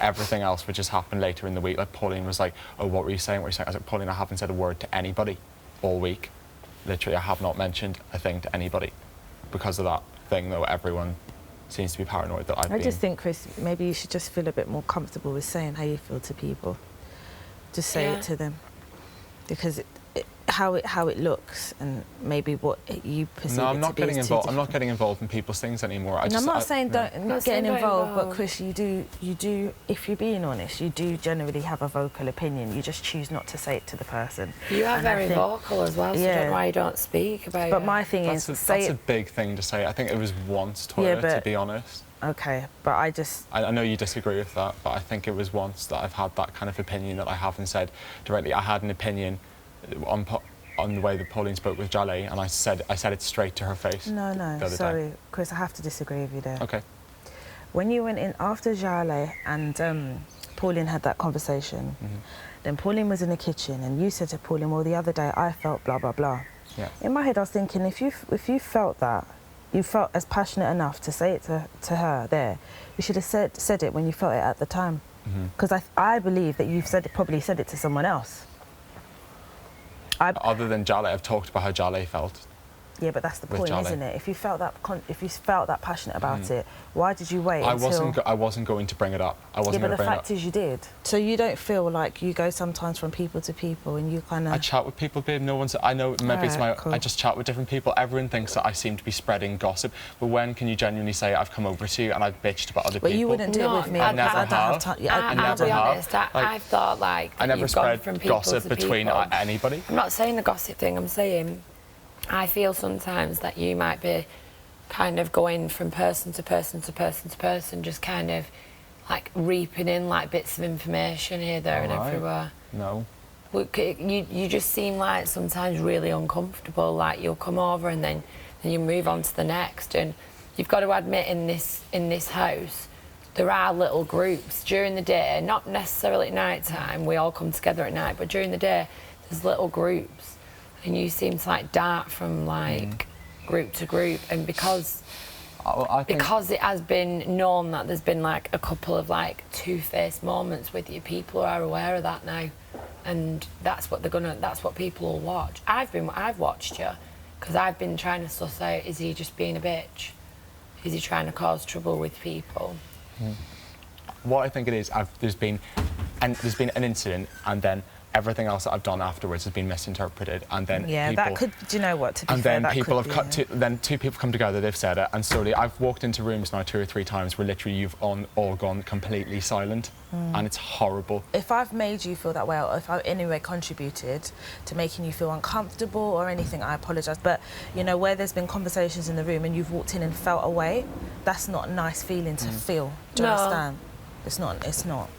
everything else would just happen later in the week. Like Pauline was like, oh, what were you saying? What were you saying? I was like, Pauline, I haven't said a word to anybody all week. Literally, I have not mentioned a thing to anybody. Because of that thing, though, everyone seems to be paranoid that I've been... I just think, Chris, maybe you should just feel a bit more comfortable with saying how you feel to people. Just say it to them. Because how it looks and maybe what you perceive No, I'm it not to be getting is involved. I'm not getting involved in people's things anymore. I'm not saying not getting saying involved, but Chris, you do. If you're being honest, you do generally have a vocal opinion. You just choose not to say it to the person. You are very vocal as well, so I don't know why you don't speak about it. But my thing is, that's a big thing to say. I think it was once, Toya, to be honest. Okay, but I know you disagree with that, but I think it was once that I've had that kind of opinion that I haven't said directly. I had an opinion on the way that Pauline spoke with Jale, and I said it straight to her face. No, sorry, Chris, I have to disagree with you there. Okay. When you went in after Jale and Pauline had that conversation, then Pauline was in the kitchen, and you said to Pauline, well, the other day I felt blah, blah, blah. Yeah. In my head, I was thinking, if you felt that, you felt as passionate enough to say it to her there, you should have said it when you felt it at the time. Because I believe that you've probably said it to someone else. Other than Jale, I've talked about how Jale felt. Yeah, but that's the point, isn't it? If you felt that passionate about it, why did you wait until... I wasn't going to bring it up. I wasn't going to bring it up. Yeah, but the fact is you did. So you don't feel like you go sometimes from people to people and you kind of... I chat with people, babe. No one's... I know maybe it's my... Cool. I just chat with different people. Everyone thinks that I seem to be spreading gossip. But when can you genuinely say I've come over to you and I've bitched about other people? But you wouldn't do it with me. I never have. I'll be honest, I've thought like I never you've gone spread from people gossip to between people. anybody. I'm not saying the gossip thing, I'm saying I feel sometimes that you might be kind of going from person to person to person to person, just kind of like reaping in like bits of information here, there and everywhere. No. You just seem like sometimes really uncomfortable, like you'll come over and then you move on to the next, and you've got to admit in this house there are little groups during the day, not necessarily at night time, we all come together at night, but during the day there's little groups. And you seem to like dart from like group to group, and because it has been known that there's been like a couple of like two-faced moments with you, people are aware of that now, and that's what people will watch. I've watched you because I've been trying to suss out, is he just being a bitch? Is he trying to cause trouble with people? What I think it is, there's been an incident, and then everything else that I've done afterwards has been misinterpreted, and then that could. Do you know what? To be and fair, then then two people come together, they've said it, and slowly I've walked into rooms now 2 or 3 times where literally you've all gone completely silent, and it's horrible. If I've made you feel that way, or if I in any way contributed to making you feel uncomfortable or anything, I apologise. But you know, where there's been conversations in the room and you've walked in and felt away, that's not a nice feeling to feel. Do you understand? It's not.